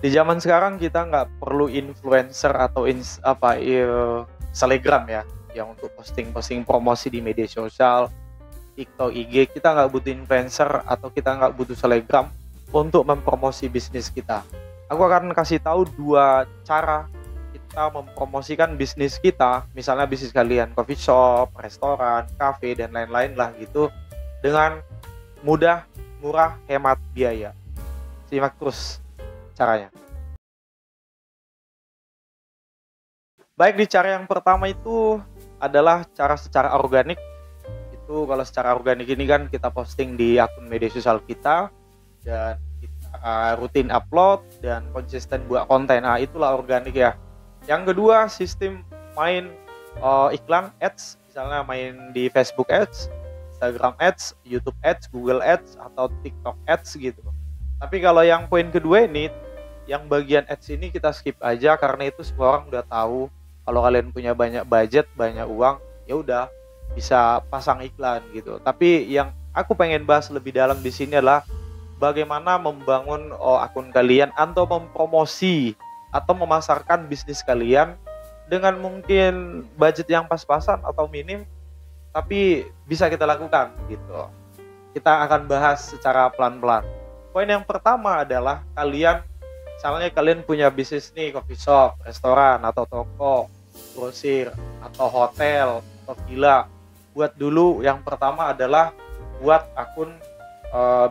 Di zaman sekarang kita nggak perlu influencer atau selebgram ya, yang untuk posting-posting promosi di media sosial, TikTok, IG. Kita nggak butuh influencer atau kita nggak butuh selebgram untuk mempromosi bisnis kita. Aku akan kasih tahu dua cara kita mempromosikan bisnis kita, misalnya bisnis kalian coffee shop, restoran, cafe, dan lain-lain lah gitu, dengan mudah, murah, hemat biaya. Simak terus caranya. Baik, di cara yang pertama itu adalah cara secara organik. Itu kalau secara organik ini kan kita posting di akun media sosial kita dan kita rutin upload dan konsisten buat konten. Nah, itulah organik ya. Yang kedua, sistem main iklan ads, misalnya main di Facebook ads, Instagram ads, YouTube ads, Google ads, atau TikTok ads gitu. Tapi kalau yang poin kedua ini, yang bagian ads ini kita skip aja karena itu semua orang udah tahu. Kalau kalian punya banyak budget, banyak uang, ya udah bisa pasang iklan gitu. Tapi yang aku pengen bahas lebih dalam di sini adalah bagaimana membangun akun kalian atau mempromosi atau memasarkan bisnis kalian dengan mungkin budget yang pas-pasan atau minim, tapi bisa kita lakukan gitu. Kita akan bahas secara pelan-pelan. Poin yang pertama adalah misalnya kalian punya bisnis nih, coffee shop, restoran, atau toko, grosir, atau hotel, atau villa. Buat dulu yang pertama adalah buat akun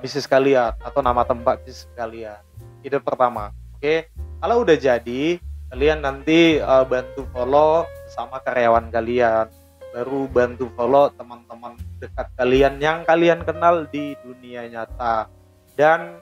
bisnis kalian atau nama tempat bisnis kalian. Ide pertama. Oke, kalau udah jadi, kalian nanti bantu follow sama karyawan kalian, baru bantu follow teman-teman dekat kalian yang kalian kenal di dunia nyata, dan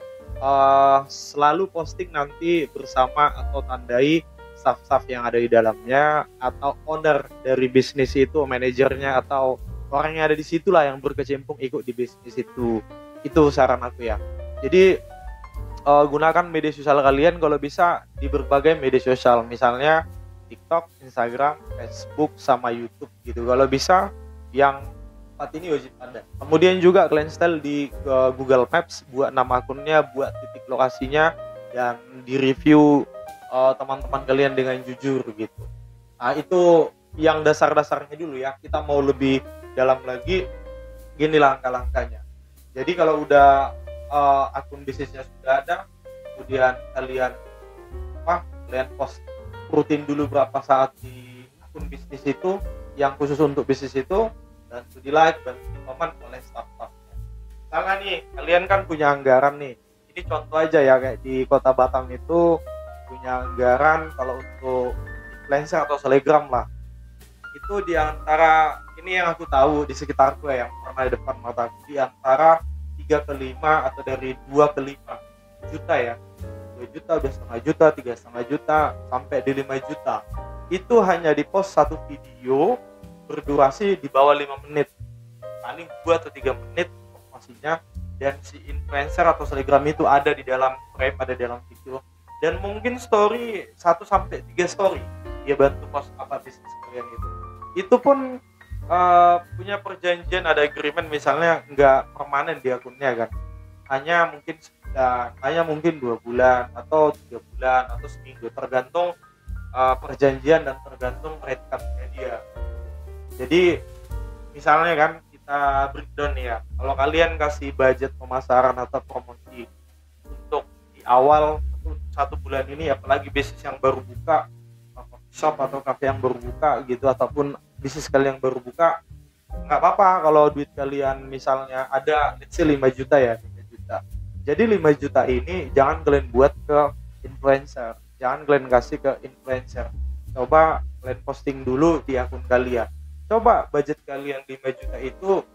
selalu posting nanti bersama atau tandai staff-staff yang ada di dalamnya atau owner dari bisnis itu, manajernya atau orang yang ada di situ lah yang berkecimpung ikut di bisnis itu. Itu saran aku ya. Jadi gunakan media sosial kalian kalau bisa di berbagai media sosial, misalnya TikTok, Instagram, Facebook, sama YouTube gitu. Kalau bisa yang 4 ini wajib ada. Kemudian juga kalian setel di Google Maps, buat nama akunnya, buat titik lokasinya, dan di review teman-teman kalian dengan jujur gitu. Nah, itu yang dasar-dasarnya dulu ya. Kita mau lebih dalam lagi, gini langkah-langkahnya. Jadi kalau udah akun bisnisnya sudah ada, kemudian kalian post rutin dulu berapa saat di akun bisnis itu yang khusus untuk bisnis itu, dan di like dan di komen oleh staff-staffnya. Misalnya nih, kalian kan punya anggaran nih. Ini contoh aja ya, kayak di Kota Batam itu punya anggaran kalau untuk influencer atau selebgram lah. Itu di antara, ini yang aku tahu di sekitarku ya, yang pernah di depan mataku, di antara 3 ke 5 atau dari 2 ke 5 juta ya. 2 juta, 2,5 juta, 3,5 juta, sampai di 5 juta. Itu hanya di post satu video berdurasi di bawah 5 menit, paling 2 atau 3 menit promosinya, dan si influencer atau selebgram itu ada di dalam frame, ada di dalam video, dan mungkin story 1-3 story dia bantu post apa bisnis kalian itu pun punya perjanjian, ada agreement, misalnya nggak permanen di akunnya kan, hanya mungkin sebulan, hanya mungkin 2 bulan atau 3 bulan atau seminggu, tergantung perjanjian dan tergantung rate cut-nya dia. Jadi misalnya kan kita breakdown ya, kalau kalian kasih budget pemasaran atau promosi untuk di awal 1 bulan ini, apalagi bisnis yang baru buka, shop atau cafe yang baru buka gitu, ataupun bisnis kalian yang baru buka, nggak apa-apa kalau duit kalian misalnya ada let's say 5 juta ya, 5 juta. Jadi 5 juta ini jangan kalian buat ke influencer, jangan kalian kasih ke influencer. Coba kalian posting dulu di akun kalian. Coba budget kalian 5 juta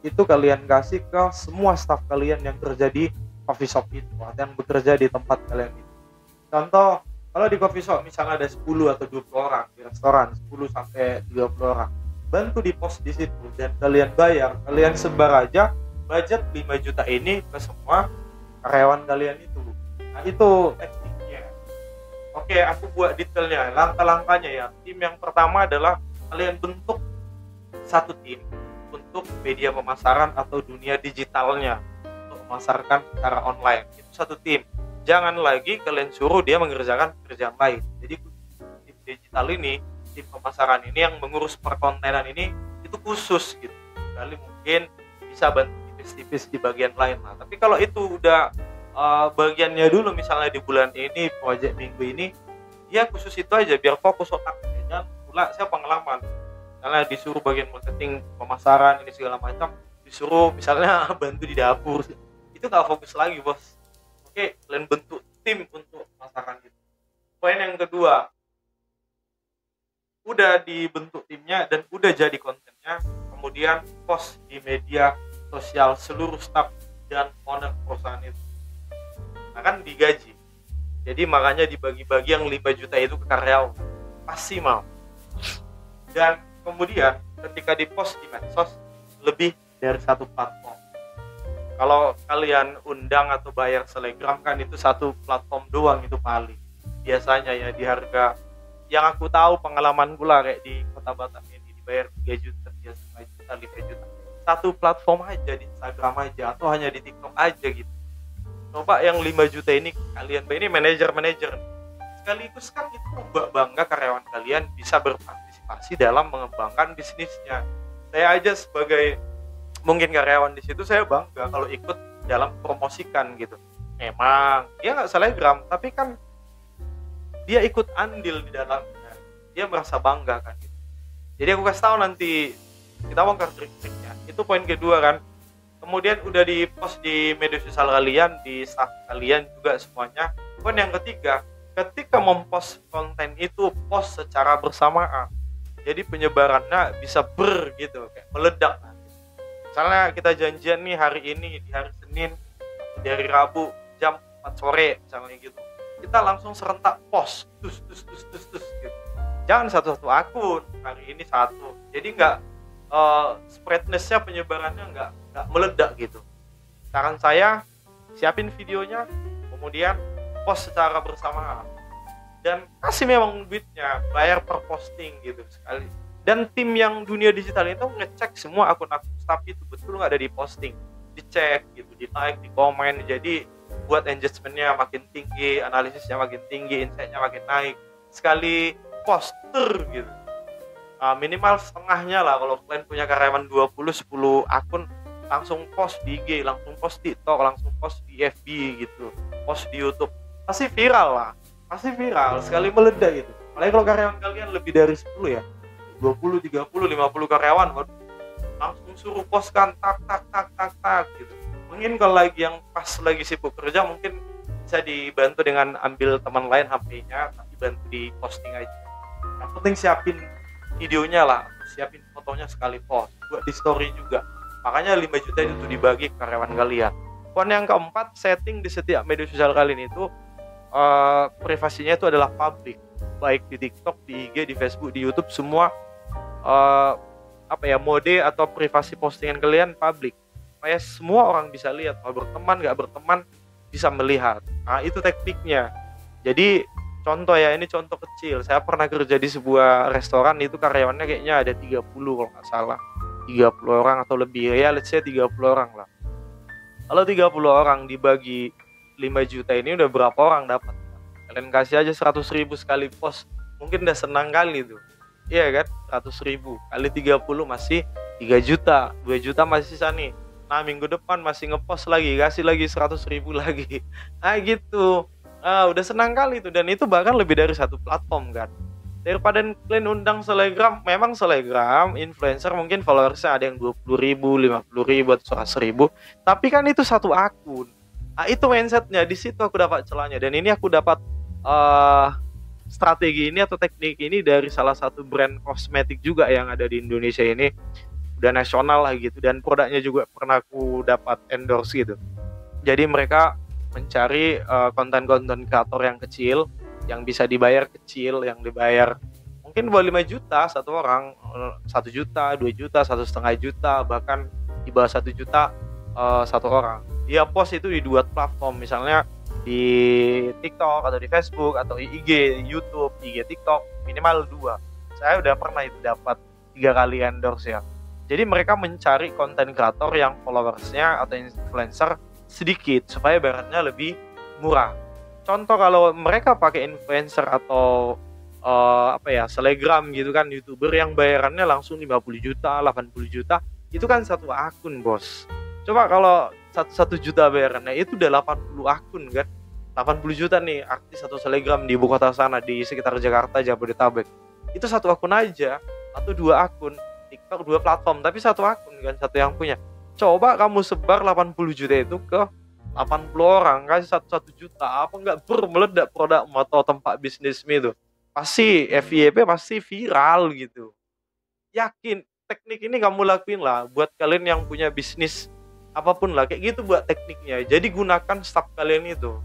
itu kalian kasih ke semua staff kalian yang kerja di coffee shop itu, yang bekerja di tempat kalian itu. Contoh, kalau di coffee shop misalnya ada 10 atau 20 orang, di restoran 10 sampai 30 orang, bantu di post di situ dan kalian bayar, kalian sebar aja budget 5 juta ini ke semua karyawan kalian itu. Nah, itu tekniknya. Oke, aku buat detailnya, langkah-langkahnya ya. Tim yang pertama adalah kalian bentuk satu tim untuk media pemasaran atau dunia digitalnya, untuk memasarkan secara online. Itu satu tim. jangan lagi kalian suruh dia mengerjakan pekerjaan lain. Jadi tim digital ini, tim pemasaran ini yang mengurus perkontenan ini itu khusus gitu. Kali mungkin bisa bantu tipis-tipis di bagian lain lah. Tapi kalau itu udah bagiannya dulu, misalnya di bulan ini, proyek minggu ini, dia khusus itu aja biar fokus otaknya. Jangan pula saya pengalaman, misalnya disuruh bagian marketing, pemasaran ini segala macam, disuruh misalnya bantu di dapur, itu nggak fokus lagi bos. Oke, kalian bentuk tim untuk pemasaran itu. Poin yang kedua, udah dibentuk timnya dan udah jadi kontennya, kemudian post di media sosial seluruh staff dan owner perusahaan itu. Nah kan digaji, jadi makanya dibagi-bagi yang 5 juta itu ke karyawan, pasti mau. Dan kemudian ketika dipost di medsos lebih dari satu platform. Kalau kalian undang atau bayar Telegram kan itu satu platform doang itu paling. Biasanya ya di harga yang aku tahu pengalaman pula kayak di Kota Batam ini dibayar 3 juta, 5 juta, 5 juta. Satu platform aja di Instagram aja atau hanya di TikTok aja gitu. Coba yang 5 juta ini kalian ini manajer-manajer. Sekaligus kan itu bangga karyawan kalian bisa berpartisipasi dalam mengembangkan bisnisnya. Saya aja sebagai mungkin karyawan di situ saya bangga kalau ikut dalam promosikan gitu. Memang dia nggak Telegram, tapi kan dia ikut andil di dalamnya. Dia merasa bangga kan gitu. Jadi aku kasih tahu nanti kita bongkar trik-triknya. Itu poin kedua kan. Kemudian udah di post di media sosial kalian, di staff kalian juga semuanya. Poin yang ketiga, ketika mempost konten itu post secara bersamaan. Jadi penyebarannya bisa gitu, kayak meledak. Misalnya kita janjian nih hari ini di hari Senin atau di hari Rabu jam 4 sore misalnya gitu. Kita langsung serentak post dus gitu. Jangan satu-satu akun, hari ini satu. Jadi nggak spreadness-nya, penyebarannya nggak meledak gitu. Saran saya, siapin videonya, kemudian post secara bersamaan. Dan kasih memang duitnya, bayar per posting gitu sekali. Dan tim yang dunia digital itu ngecek semua akun-akun staff itu betul nggak ada di posting, dicek gitu, di like, di komen. Jadi buat engagementnya makin tinggi, analisisnya makin tinggi, insight-nya makin naik. Sekali poster gitu. Minimal setengahnya lah kalau kalian punya karyawan 10 akun, langsung post di IG, langsung post di TikTok, langsung post di FB gitu, post di YouTube, pasti viral lah, pasti viral sekali meledak gitu. Apalagi kalau karyawan kalian lebih dari 10 ya, 20, 30, 50 karyawan, langsung suruh post kan, tak gitu. Mungkin kalau lagi yang pas lagi sibuk kerja mungkin bisa dibantu dengan ambil teman lain HP-nya, tapi bantu di posting aja. Yang penting siapin videonya lah, siapin fotonya sekali post, buat di story juga. Makanya 5 juta itu dibagi ke karyawan kalian. Poin yang keempat, setting di setiap media sosial kalian itu privasinya itu adalah public, baik di TikTok, di IG, di Facebook, di YouTube, semua mode atau privasi postingan kalian public, supaya semua orang bisa lihat, mau berteman nggak berteman bisa melihat. Nah itu tekniknya. Jadi contoh ya, ini contoh kecil. Saya pernah kerja di sebuah restoran, itu karyawannya kayaknya ada 30 kalau nggak salah. 30 orang atau lebih, ya let's say 30 orang lah. Kalau 30 orang dibagi 5 juta ini udah berapa orang dapat? Kalian kasih aja 100 ribu sekali post, mungkin udah senang kali tuh. Iya kan, 100 ribu kali 30 masih 3 juta, 2 juta masih sisa nih. Nah minggu depan masih ngepost lagi, kasih lagi 100 ribu lagi. Nah gitu. Udah senang kali itu, dan itu bahkan lebih dari satu platform kan. Daripada kalian undang Telegram, memang Telegram influencer mungkin followersnya ada yang 20 ribu, 50 ribu atau 100 ribu, tapi kan itu satu akun. Nah itu mindsetnya, di situ aku dapat celahnya. Dan ini aku dapat strategi ini atau teknik ini dari salah satu brand kosmetik juga yang ada di Indonesia ini, udah nasional lah gitu, dan produknya juga pernah aku dapat endorse gitu. Jadi mereka mencari konten-konten kreator yang kecil, yang bisa dibayar kecil, yang dibayar mungkin 25 juta satu orang, 1 juta, 2 juta, 1,5 juta, bahkan di bawah 1 juta satu orang. Dia post itu di 2 platform, misalnya di TikTok atau di Facebook atau di IG, YouTube, IG, TikTok, minimal 2. Saya udah pernah itu dapat 3 kali endorse ya. Jadi mereka mencari konten kreator yang followersnya atau influencer sedikit supaya bayarnya lebih murah. contoh kalau mereka pakai influencer atau selebgram gitu kan, YouTuber yang bayarannya langsung 50 juta, 80 juta, itu kan satu akun, Bos. Coba kalau 1 juta bayarannya, itu udah 80 akun kan. 80 juta nih artis atau selebgram di ibu kota sana, di sekitar Jakarta, Jabodetabek. Itu satu akun aja, atau 2 akun. TikTok 2 platform, tapi satu akun kan, satu yang punya. Coba kamu sebar 80 juta itu ke 80 orang, kasih 1 juta, apa enggak meledak produk atau tempat bisnismu itu? Pasti FYP pasti viral gitu. Yakin, teknik ini kamu lakuin lah buat kalian yang punya bisnis apapun lah, kayak gitu buat tekniknya. Jadi gunakan staff kalian itu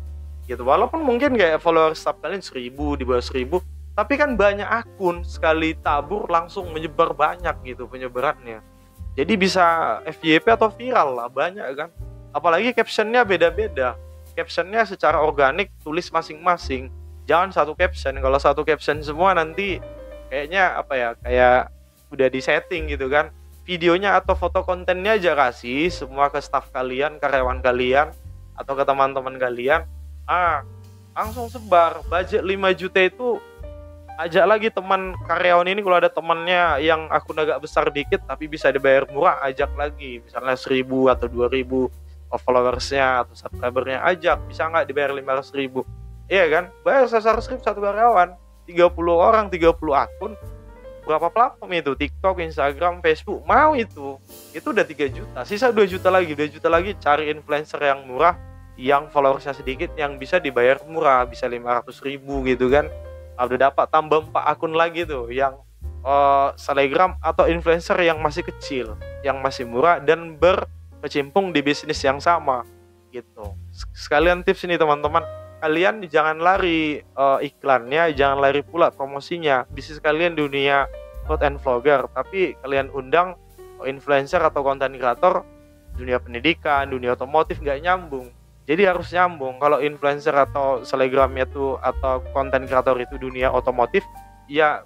gitu, walaupun mungkin kayak follower staff kalian 1000, di bawah 1000, tapi kan banyak akun, sekali tabur langsung menyebar banyak gitu penyebarannya. Jadi bisa FYP atau viral lah, banyak kan. Apalagi captionnya beda-beda, captionnya secara organik tulis masing-masing, jangan satu caption. Kalau satu caption semua nanti kayaknya kayak udah di setting gitu kan. Videonya atau foto kontennya aja kasih semua ke staff kalian, karyawan kalian, atau ke teman-teman kalian. Langsung sebar. Budget 5 juta itu, ajak lagi teman karyawan ini, kalau ada temannya yang akun agak besar dikit tapi bisa dibayar murah, ajak lagi, misalnya 1000 atau 2000 followersnya atau subscribernya, ajak, bisa nggak dibayar 500.000? Iya kan, bayar 100.000 satu karyawan, 30 orang, 30 akun, berapa platform itu? TikTok, Instagram, Facebook, mau itu udah 3 juta, sisa 2 juta lagi, cari influencer yang murah, yang followersnya sedikit, yang bisa dibayar murah, bisa 500.000 gitu kan. Udah dapat, tambah 4 akun lagi tuh yang selebgram atau influencer yang masih kecil, yang masih murah dan berkecimpung di bisnis yang sama gitu. Sekalian tips ini teman-teman, kalian jangan lari iklannya, jangan lari pula promosinya. Bisnis kalian dunia food and vlogger, tapi kalian undang influencer atau konten kreator dunia pendidikan, dunia otomotif, nggak nyambung. Jadi harus nyambung. Kalau influencer atau selebgramnya tuh atau konten kreator itu dunia otomotif, ya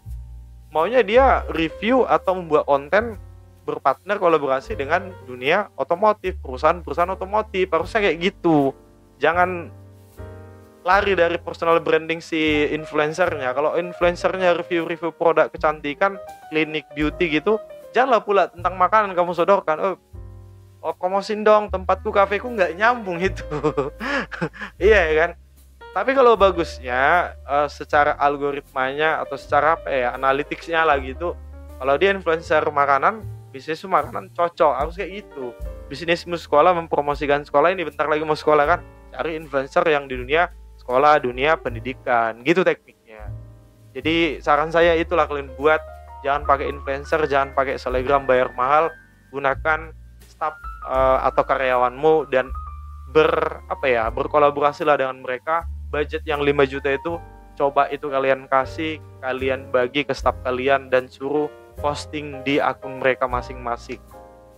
maunya dia review atau membuat konten berpartner kolaborasi dengan dunia otomotif, perusahaan-perusahaan otomotif, harusnya kayak gitu. Jangan lari dari personal branding si influencernya. Kalau influencernya review produk kecantikan, klinik beauty gitu, janganlah pula tentang makanan kamu sodorkan. Promosin dong tempatku, kafeku, nggak nyambung itu. Iya kan. Tapi kalau bagusnya secara algoritmanya atau secara analyticsnya lah gitu, kalau dia influencer makanan, bisnis makanan cocok, harus kayak gitu. Bisnismu sekolah, mempromosikan sekolah, ini bentar lagi mau sekolah kan, cari influencer yang di dunia sekolah, dunia pendidikan, gitu tekniknya. Jadi saran saya itulah, kalian buat, jangan pakai influencer, jangan pakai selebgram bayar mahal, gunakan staff atau karyawanmu dan berkolaborasi lah dengan mereka. Budget yang 5 juta itu, coba itu kalian kasih, kalian bagi ke staff kalian dan suruh posting di akun mereka masing-masing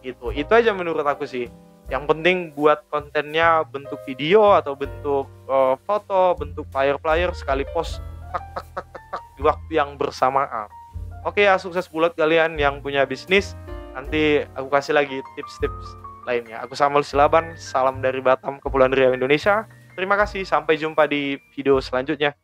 gitu. Itu aja menurut aku sih. Yang penting buat kontennya bentuk video atau bentuk foto, bentuk flyer sekali post, tak di waktu yang bersamaan. Oke ya, sukses buat kalian yang punya bisnis. Nanti aku kasih lagi tips-tips lainnya. Aku Samuel Silaban, salam dari Batam, Kepulauan Riau, Indonesia. Terima kasih, sampai jumpa di video selanjutnya.